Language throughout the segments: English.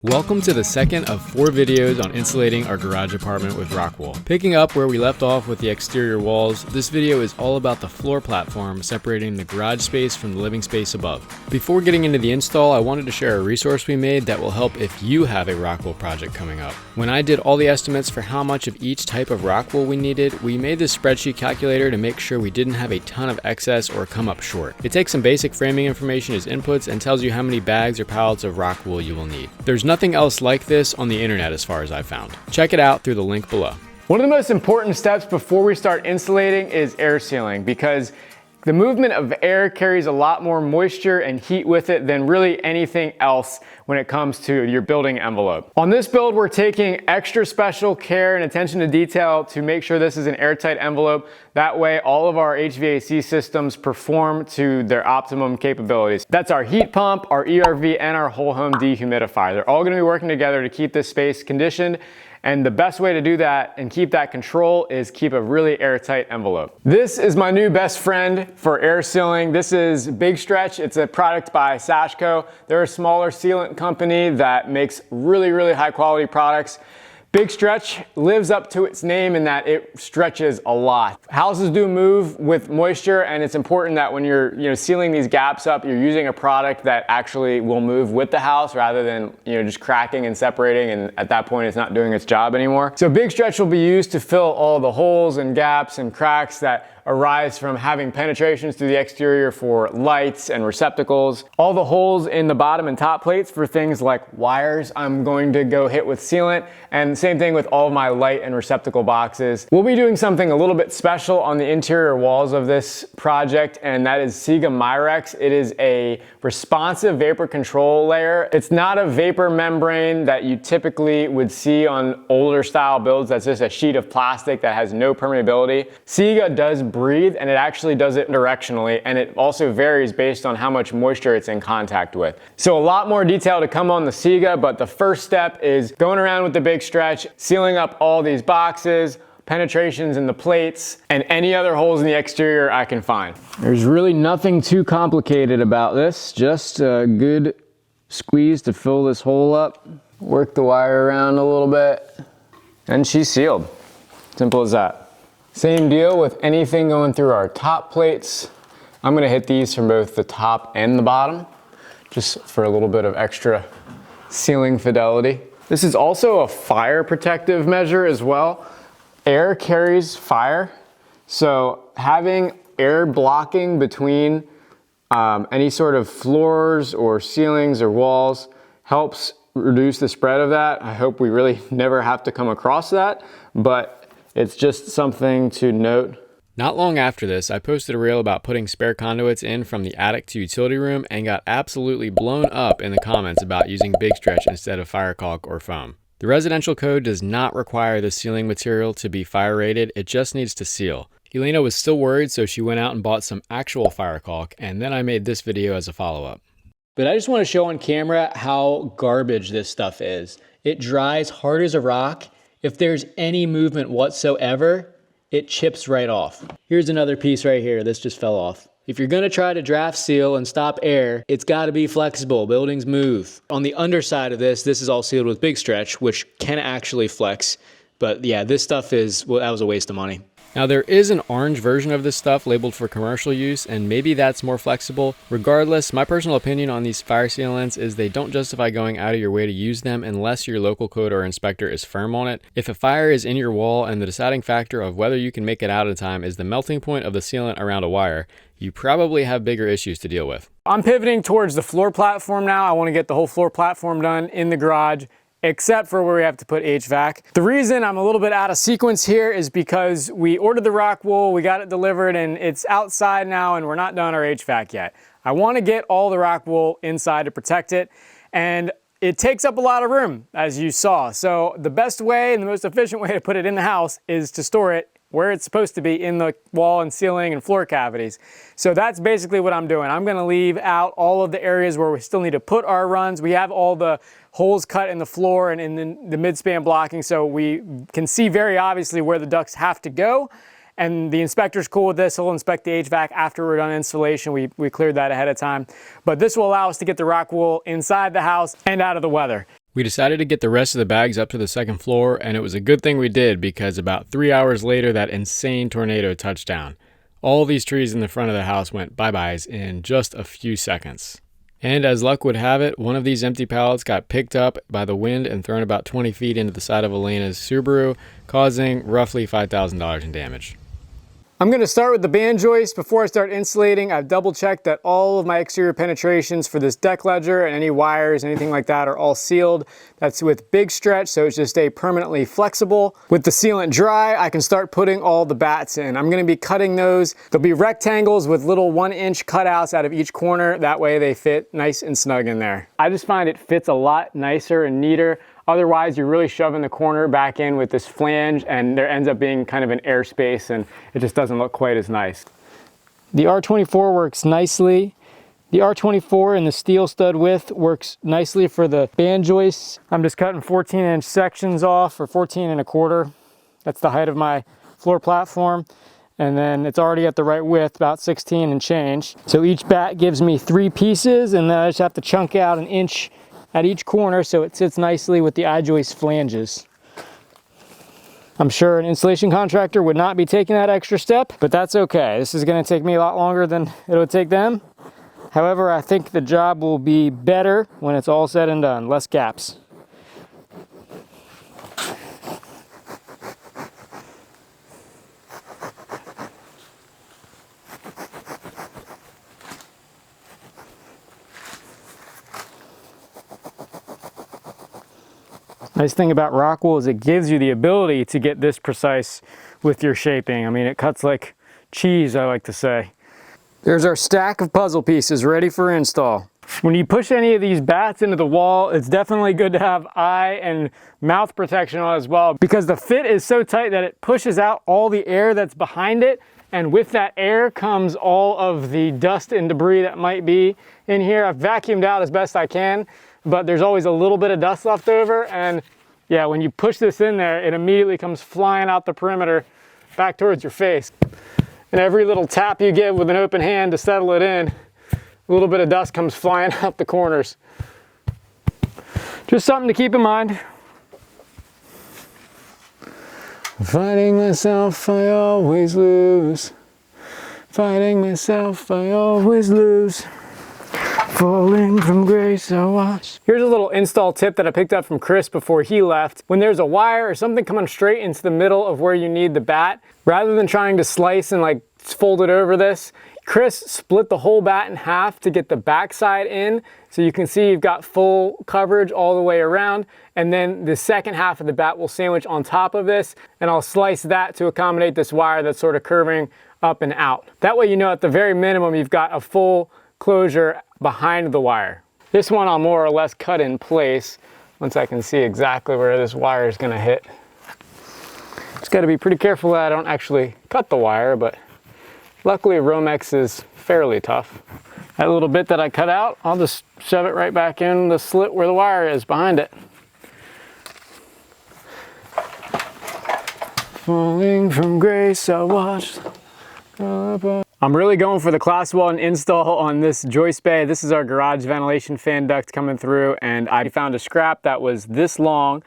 Welcome to the second of 4 videos on insulating our garage apartment with ROCKWOOL. Picking up where we left off with the exterior walls, this video is all about the floor platform separating the garage space from the living space above. Before getting into the install, I wanted to share a resource we made that will help if you have a ROCKWOOL project coming up. When I did all the estimates for how much of each type of ROCKWOOL we needed, we made this spreadsheet calculator to make sure we didn't have a ton of excess or come up short. It takes some basic framing information as inputs and tells you how many bags or pallets of ROCKWOOL you will need. There's nothing else like this on the internet as far as I found. Check it out through the link below. One of the most important steps before we start insulating is air sealing, because the movement of air carries a lot more moisture and heat with it than really anything else when it comes to your building envelope. On this build, we're taking extra special care and attention to detail to make sure this is an airtight envelope. That way, all of our HVAC systems perform to their optimum capabilities. That's our heat pump, our ERV, and our whole home dehumidifier. They're all gonna be working together to keep this space conditioned. And the best way to do that and keep that control is keep a really airtight envelope. This is my new best friend for air sealing. This is Big Stretch. It's a product by Sashco. They're a smaller sealant company that makes really, really high quality products. Big Stretch lives up to its name in that it stretches a lot. Houses do move with moisture, and it's important that when you're sealing these gaps up, you're using a product that actually will move with the house rather than just cracking and separating, and at that point it's not doing its job anymore. So Big Stretch will be used to fill all the holes and gaps and cracks that arise from having penetrations through the exterior for lights and receptacles. All the holes in the bottom and top plates for things like wires I'm going to go hit with sealant, and same thing with all of my light and receptacle boxes. We'll be doing something a little bit special on the interior walls of this project, and that is Siga Myrex. It is a responsive vapor control layer. It's not a vapor membrane that you typically would see on older style builds. That's just a sheet of plastic that has no permeability. Siga does breathe, and it actually does it directionally, and it also varies based on how much moisture it's in contact with. So a lot more detail to come on the Siga, but the first step is going around with the Big Stretch, sealing up all these boxes, penetrations in the plates, and any other holes in the exterior I can find. There's really nothing too complicated about this, just a good squeeze to fill this hole up, work the wire around a little bit, and she's sealed. Simple as that. Same deal with anything going through our top plates. I'm gonna hit these from both the top and the bottom, just for a little bit of extra sealing fidelity. This is also a fire protective measure as well. Air carries fire, so having air blocking between any sort of floors or ceilings or walls helps reduce the spread of that. I hope we really never have to come across that, but it's just something to note. Not long after this, I posted a reel about putting spare conduits in from the attic to utility room and got absolutely blown up in the comments about using Big Stretch instead of fire caulk or foam. The residential code does not require the sealing material to be fire rated, it just needs to seal. Elena was still worried, so she went out and bought some actual fire caulk, and then I made this video as a follow-up. But I just want to show on camera how garbage this stuff is. It dries hard as a rock. If there's any movement whatsoever, it chips right off. Here's another piece right here. This just fell off. If you're gonna try to draft seal and stop air, it's gotta be flexible. Buildings move. On the underside of this is all sealed with Big Stretch, which can actually flex. But yeah, this stuff is, well, that was a waste of money. Now there is an orange version of this stuff labeled for commercial use, and maybe that's more flexible. Regardless, my personal opinion on these fire sealants is they don't justify going out of your way to use them unless your local code or inspector is firm on it. If a fire is in your wall and the deciding factor of whether you can make it out in time is the melting point of the sealant around a wire, you probably have bigger issues to deal with. I'm pivoting towards the floor platform now. I want to get the whole floor platform done in the garage, except for where we have to put HVAC. The reason I'm a little bit out of sequence here is because we ordered the ROCKWOOL, we got it delivered, and it's outside now, and we're not done our HVAC yet. I want to get all the ROCKWOOL inside to protect it, and it takes up a lot of room, as you saw. So the best way and the most efficient way to put it in the house is to store it where it's supposed to be, in the wall and ceiling and floor cavities. So that's basically what I'm doing. I'm gonna leave out all of the areas where we still need to put our runs. We have all the holes cut in the floor and in the midspan blocking, so we can see very obviously where the ducts have to go. And the inspector's cool with this. He'll inspect the HVAC after we're done installation. We cleared that ahead of time. But this will allow us to get the ROCKWOOL inside the house and out of the weather. We decided to get the rest of the bags up to the second floor, and it was a good thing we did because about 3 hours later that insane tornado touched down. All these trees in the front of the house went bye-byes in just a few seconds. And as luck would have it, one of these empty pallets got picked up by the wind and thrown about 20 feet into the side of Elena's Subaru, causing roughly $5,000 in damage. I'm going to start with the band joist. Before I start insulating, I've double checked that all of my exterior penetrations for this deck ledger and any wires, anything like that, are all sealed. That's with big stretch, so it's just stay permanently flexible. With the sealant dry, I can start putting all the bats in. I'm going to be cutting those. There'll be rectangles with little 1-inch cutouts out of each corner. That way they fit nice and snug in there. I just find it fits a lot nicer and neater. Otherwise, you're really shoving the corner back in with this flange, and there ends up being kind of an airspace, and it just doesn't look quite as nice. The R24 works nicely. The R24 and the steel stud width works nicely for the band joists. I'm just cutting 14-inch sections off, or 14 1/4. That's the height of my floor platform. And then it's already at the right width, about 16 and change. So each bat gives me 3 pieces, and then I just have to chunk out 1 inch at each corner so it sits nicely with the I-joist flanges. I'm sure an installation contractor would not be taking that extra step, but that's okay. This is going to take me a lot longer than it would take them. However, I think the job will be better when it's all said and done. Less gaps. Nice thing about ROCKWOOL is it gives you the ability to get this precise with your shaping. I mean, it cuts like cheese, I like to say. There's our stack of puzzle pieces ready for install. When you push any of these bats into the wall, it's definitely good to have eye and mouth protection on as well, because the fit is so tight that it pushes out all the air that's behind it. And with that air comes all of the dust and debris that might be in here. I've vacuumed out as best I can, but there's always a little bit of dust left over. And yeah, when you push this in there, it immediately comes flying out the perimeter back towards your face. And every little tap you give with an open hand to settle it in, a little bit of dust comes flying out the corners. Just something to keep in mind. Fighting myself, I always lose. Fighting myself, I always lose. Falling from grace, I watch. Here's a little install tip that I picked up from Chris before he left. When there's a wire or something coming straight into the middle of where you need the bat, rather than trying to slice and like fold it over this, Chris split the whole bat in half to get the backside in, so you can see you've got full coverage all the way around, and then the second half of the bat will sandwich on top of this, and I'll slice that to accommodate this wire that's sort of curving up and out. That way you know at the very minimum you've got a full closure behind the wire. This one I'll more or less cut in place once I can see exactly where this wire is going to hit. Just got to be pretty careful that I don't actually cut the wire, but luckily Romex is fairly tough. That little bit that I cut out, I'll just shove it right back in the slit where the wire is behind it. Falling from grace, I watched. I'm really going for the class 1 install on this joist bay. This is our garage ventilation fan duct coming through, and I found a scrap that was this long,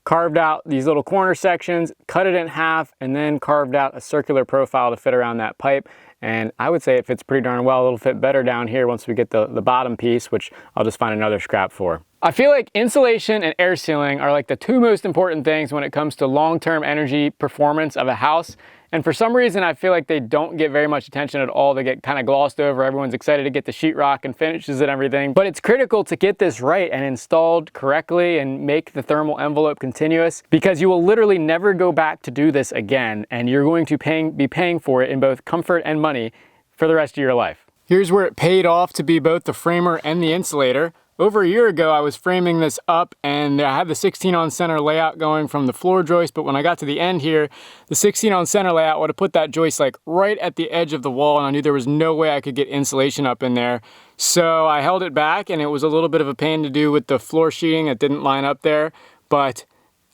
carved out these little corner sections, cut it in half, and then carved out a circular profile to fit around that pipe. And I would say it fits pretty darn well. It'll fit better down here once we get the bottom piece, which I'll just find another scrap for. I feel like insulation and air sealing are like the 2 most important things when it comes to long-term energy performance of a house. And for some reason, I feel like they don't get very much attention at all. They get kind of glossed over. Everyone's excited to get the sheetrock and finishes and everything. But it's critical to get this right and installed correctly and make the thermal envelope continuous, because you will literally never go back to do this again. And you're going to be paying for it in both comfort and money for the rest of your life. Here's where it paid off to be both the framer and the insulator. Over a year ago, I was framing this up and I had the 16 on center layout going from the floor joist, but when I got to the end here, the 16 on center layout would have put that joist like right at the edge of the wall, and I knew there was no way I could get insulation up in there. So I held it back, and it was a little bit of a pain to do with the floor sheeting that didn't line up there, but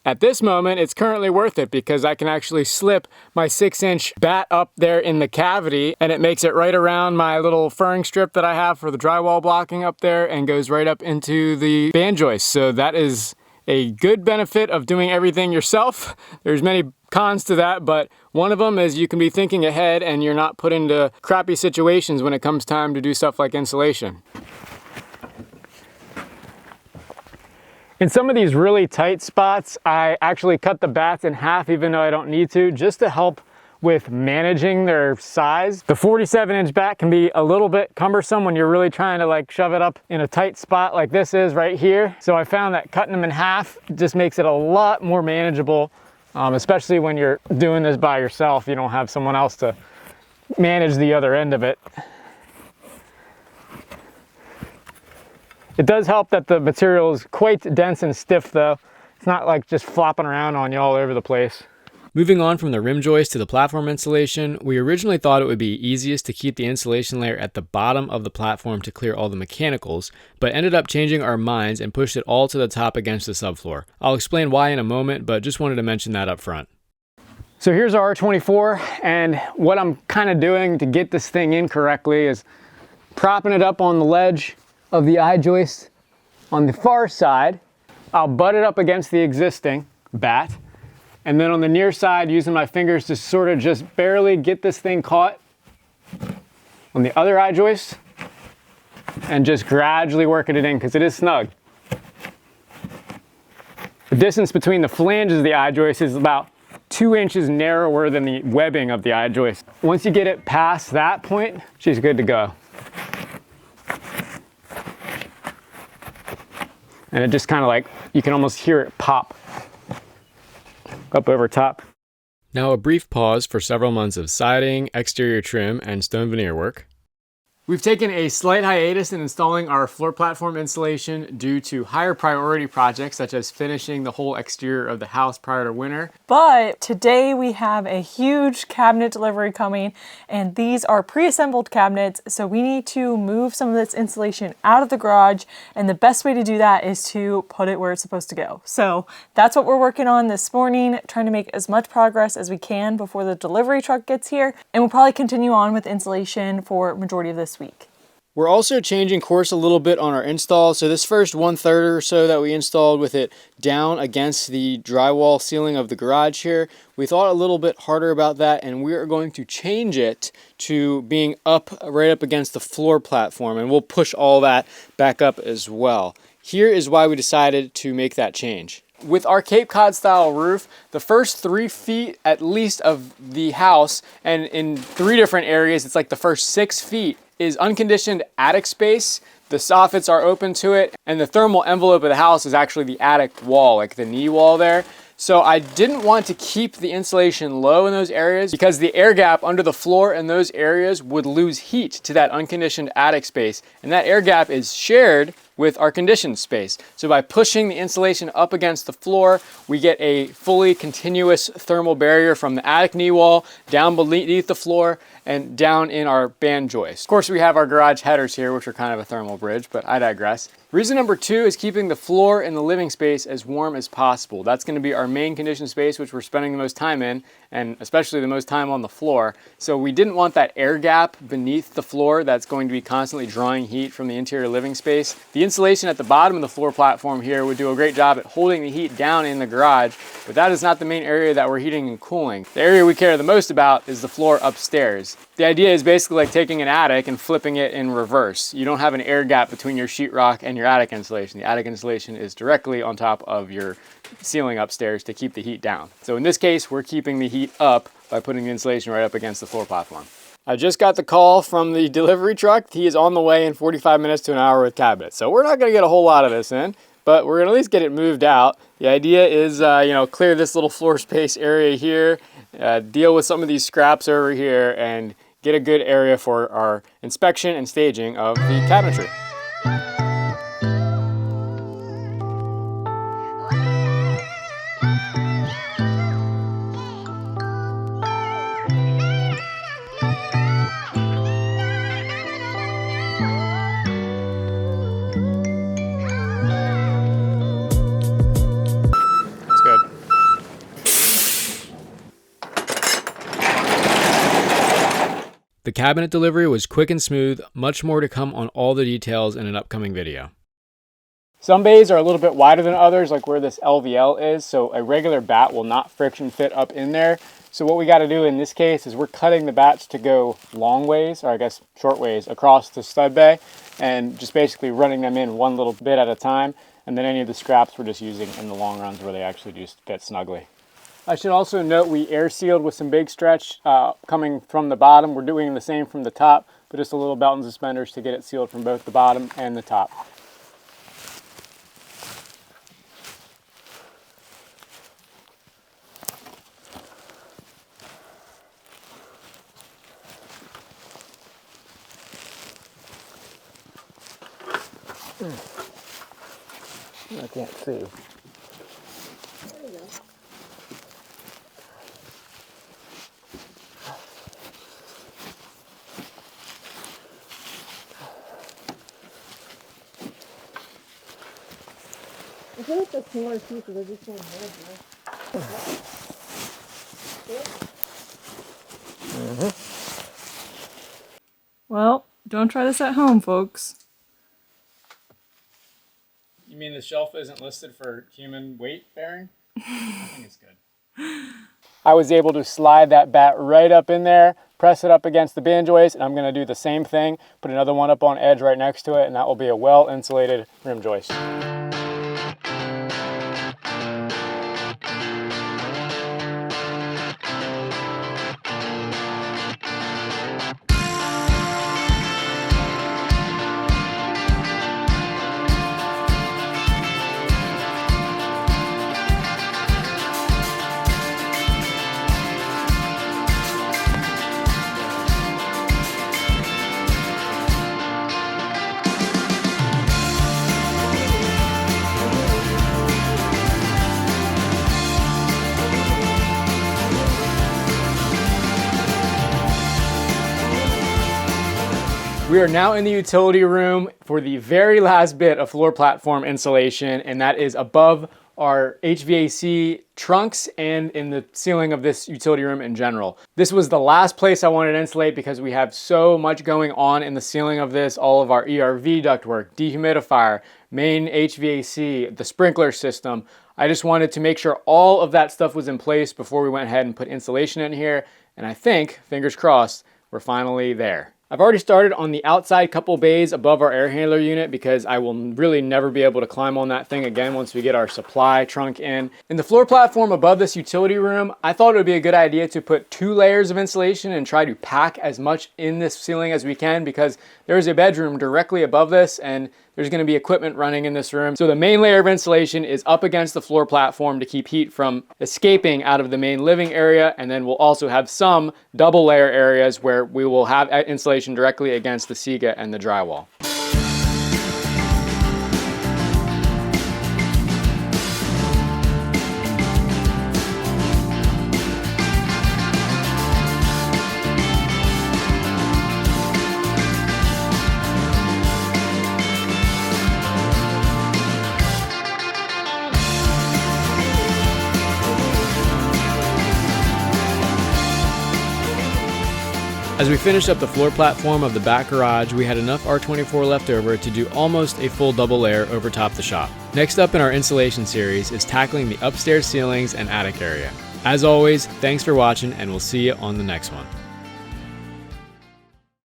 at this moment, it's currently worth it because I can actually slip my 6-inch bat up there in the cavity, and it makes it right around my little furring strip that I have for the drywall blocking up there and goes right up into the band joist. So that is a good benefit of doing everything yourself. There's many cons to that, but one of them is you can be thinking ahead and you're not put into crappy situations when it comes time to do stuff like insulation. In some of these really tight spots, I actually cut the bats in half even though I don't need to, just to help with managing their size. The 47-inch bat can be a little bit cumbersome when you're really trying to like shove it up in a tight spot like this is right here. So I found that cutting them in half just makes it a lot more manageable, especially when you're doing this by yourself. You don't have someone else to manage the other end of it. It does help that the material is quite dense and stiff though. It's not like just flopping around on you all over the place. Moving on from the rim joist to the platform insulation, we originally thought it would be easiest to keep the insulation layer at the bottom of the platform to clear all the mechanicals, but ended up changing our minds and pushed it all to the top against the subfloor. I'll explain why in a moment, but just wanted to mention that up front. So here's our R24, and what I'm kind of doing to get this thing in correctly is propping it up on the ledge of the I-joist on the far side. I'll butt it up against the existing bat. And then on the near side, using my fingers to sort of just barely get this thing caught on the other I-joist and just gradually working it in because it is snug. The distance between the flanges of the I-joist is about 2 inches narrower than the webbing of the I-joist. Once you get it past that point, she's good to go. And it just kind of like, you can almost hear it pop up over top. Now a brief pause for several months of siding, exterior trim, and stone veneer work. We've taken a slight hiatus in installing our floor platform insulation due to higher priority projects such as finishing the whole exterior of the house prior to winter. But today we have a huge cabinet delivery coming, and these are pre-assembled cabinets, so we need to move some of this insulation out of the garage, and the best way to do that is to put it where it's supposed to go. So that's what we're working on this morning, trying to make as much progress as we can before the delivery truck gets here, and we'll probably continue on with insulation for majority of this week. We're also changing course a little bit on our install. So this first 1/3 or so that we installed with it down against the drywall ceiling of the garage here, we thought a little bit harder about that, and we are going to change it to being up right up against the floor platform, and we'll push all that back up as well. Here is why we decided to make that change. With our Cape Cod style roof, the first 3 feet at least of the house, and in 3 different areas, it's like the first 6 feet, is unconditioned attic space. The soffits are open to it, and the thermal envelope of the house is actually the attic wall, like the knee wall there. So I didn't want to keep the insulation low in those areas because the air gap under the floor in those areas would lose heat to that unconditioned attic space, and that air gap is shared with our conditioned space. So by pushing the insulation up against the floor, we get a fully continuous thermal barrier from the attic knee wall down beneath the floor and down in our band joist. Of course, we have our garage headers here, which are kind of a thermal bridge, but I digress. Reason number 2 is keeping the floor in the living space as warm as possible. That's going to be our main conditioned space, which we're spending the most time in, and especially the most time on the floor. So we didn't want that air gap beneath the floor that's going to be constantly drawing heat from the interior living space. The insulation at the bottom of the floor platform here would do a great job at holding the heat down in the garage, but that is not the main area that we're heating and cooling. The area we care the most about is the floor upstairs. The idea is basically like taking an attic and flipping it in reverse. You don't have an air gap between your sheetrock and your attic insulation. The attic insulation is directly on top of your ceiling upstairs to keep the heat down. So in this case, we're keeping the heat up by putting the insulation right up against the floor platform. I just got the call from the delivery truck. He is on the way in 45 minutes to an hour with cabinets. So we're not gonna get a whole lot of this in, but we're gonna at least get it moved out. The idea is, clear this little floor space area here, deal with some of these scraps over here, and get a good area for our inspection and staging of the cabinetry. The cabinet delivery was quick and smooth, much more to come on all the details in an upcoming video. Some bays are a little bit wider than others, like where this LVL is, so a regular bat will not friction fit up in there. So what we got to do in this case is we're cutting the bats to go long ways, or I guess short ways, across the stud bay, and just basically running them in one little bit at a time. And then any of the scraps we're just using in the long runs where they actually just fit snugly. I should also note we air sealed with some big stretch coming from the bottom. We're doing the same from the top, but just a little belt and suspenders to get it sealed from both the bottom and the top. I can't see. There you go. I feel like the smaller pieces are just going more. Well, don't try this at home, folks. You mean the shelf isn't listed for human weight bearing? I think it's good. I was able to slide that bat right up in there, press it up against the band joist, and I'm going to do the same thing, put another one up on edge right next to it, and that will be a well insulated rim joist. We are now in the utility room for the very last bit of floor platform insulation, and that is above our HVAC trunks and in the ceiling of this utility room in general. This was the last place I wanted to insulate because we have so much going on in the ceiling of this, all of our ERV ductwork, dehumidifier, main HVAC, the sprinkler system. I just wanted to make sure all of that stuff was in place before we went ahead and put insulation in here, and I think, fingers crossed, we're finally there. I've already started on the outside couple bays above our air handler unit because I will really never be able to climb on that thing again once we get our supply trunk in. In the floor platform above this utility room, I thought it would be a good idea to put 2 layers of insulation and try to pack as much in this ceiling as we can because there is a bedroom directly above this and there's going to be equipment running in this room. So the main layer of insulation is up against the floor platform to keep heat from escaping out of the main living area, and then we'll also have some double layer areas where we will have insulation directly against the Sega and the drywall. As we finished up the floor platform of the back garage, we had enough R24 left over to do almost a full double layer over top the shop. Next up in our insulation series is tackling the upstairs ceilings and attic area. As always, thanks for watching and we'll see you on the next one.